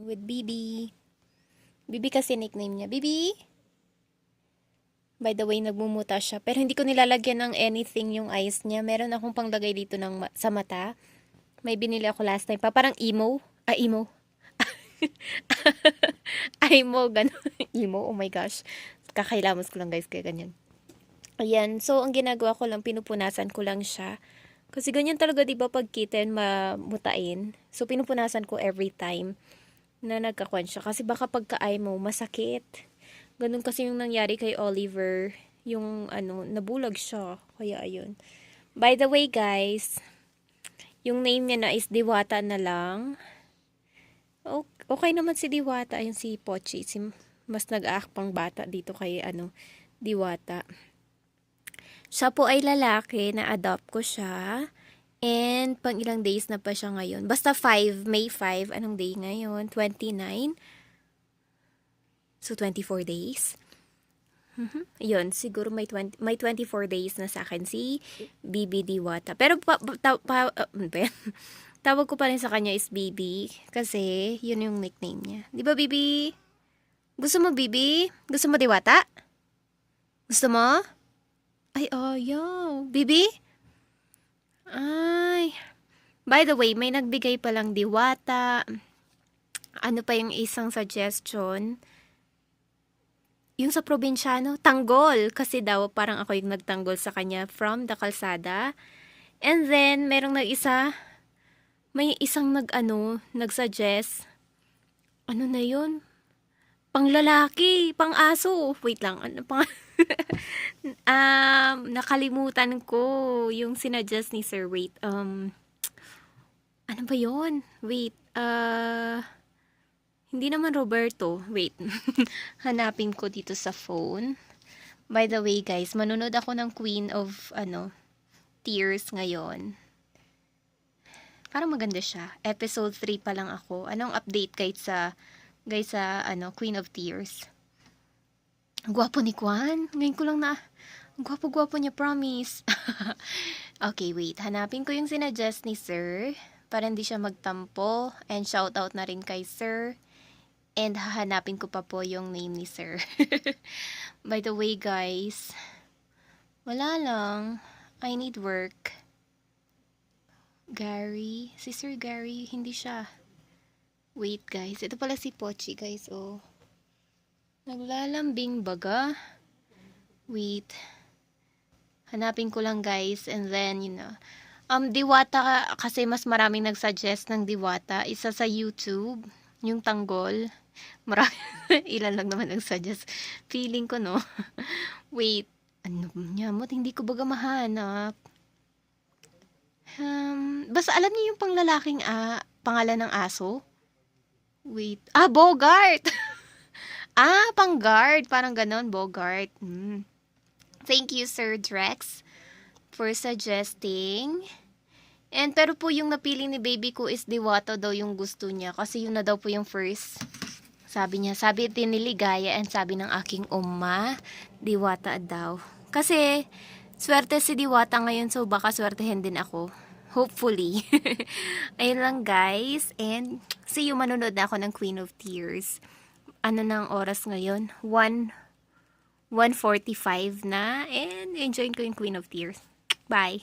with Bibi. Bibi kasi nickname niya. Bibi! By the way, nagmumuta siya. Pero hindi ko nilalagyan ng anything yung eyes niya. Meron akong panglagay dito sa mata. May binili ako last time pa. Parang emo. Emo. Emo, gano'n. Emo, oh my gosh. Kakailamos ko lang guys, kaya ganyan. Ayan, so ang ginagawa ko lang, pinupunasan ko lang siya. Kasi ganyan talaga, di ba, pag kitten, mamutain. So, pinupunasan ko every time na nagkakwan siya. Kasi baka pagka-eye mo, masakit. Ganun kasi yung nangyari kay Oliver. Yung, nabulag siya. Kaya, ayun. By the way, guys, yung name niya na is Diwata na lang. Okay naman si Diwata. Ayun si Pochi. Mas nag-aak pang bata dito kay, Diwata. Siya po ay lalaki, na-adopt ko siya. And pang ilang days na pa siya ngayon. Basta 5, May 5. Anong day ngayon? 29. So, 24 days. Yun, siguro may 24 days na sa akin si Bibi Diwata. Pero tawag ko pa rin sa kanya is Bibi. Kasi yun yung nickname niya. Di ba, Bibi? Gusto mo, Bibi? Gusto mo Diwata? Gusto mo? Ay, ayaw. Bibi? Ay. By the way, may nagbigay palang Diwata. Ano pa yung isang suggestion? Yung sa probinsyano, tanggol. Kasi daw parang ako yung nagtanggol sa kanya from the kalsada. And then, may isang nag-suggest. Ano na yun? Pang lalaki, pang aso. Wait lang, nakalimutan ko yung sinuggest ni Sir. Wait, ano ba yun? Wait, hindi naman Roberto. Wait, hanapin ko dito sa phone. By the way, guys, manunod ako ng Queen of, Tears ngayon. Parang maganda siya. Episode 3 pa lang ako. Anong update guys sa Queen of Tears? Ang gwapo ni Kwan. Ngayon ko lang ang gwapo-gwapo niya, promise. Okay, wait. Hanapin ko yung sinuggest ni Sir para hindi siya magtampo. And shoutout na rin kay Sir. And hahanapin ko pa po yung name ni Sir. By the way, guys, wala lang. I need work. Gary. Si Sir Gary, hindi siya. Wait, guys. Ito pala si Pochi, guys. Oh. Naglalambing baga. Wait. Hanapin ko lang, guys. And then, Diwata, kasi mas maraming nagsuggest ng Diwata. Isa sa YouTube. Yung tanggol. Ilan lang naman nagsuggest. Feeling ko, no? Wait. Ano nyamot? Hindi ko baga mahanap. Basta alam niyo yung panglalaking pangalan ng aso? Wait. Bogart! Pang-guard. Parang ganon, Bogart. Thank you, Sir Drex, for suggesting. And pero po yung napili ni baby ko is Diwata daw yung gusto niya. Kasi yun na daw po yung first. Sabi din ni Ligaya and sabi ng aking umma, Diwata daw. Kasi, swerte si Diwata ngayon, so baka swertehin din ako. Hopefully. Ayun lang, guys. And see you, manunod na ako ng Queen of Tears. Ano nang oras ngayon? 1:45 na. And enjoy ko yung Queen of Tears. Bye!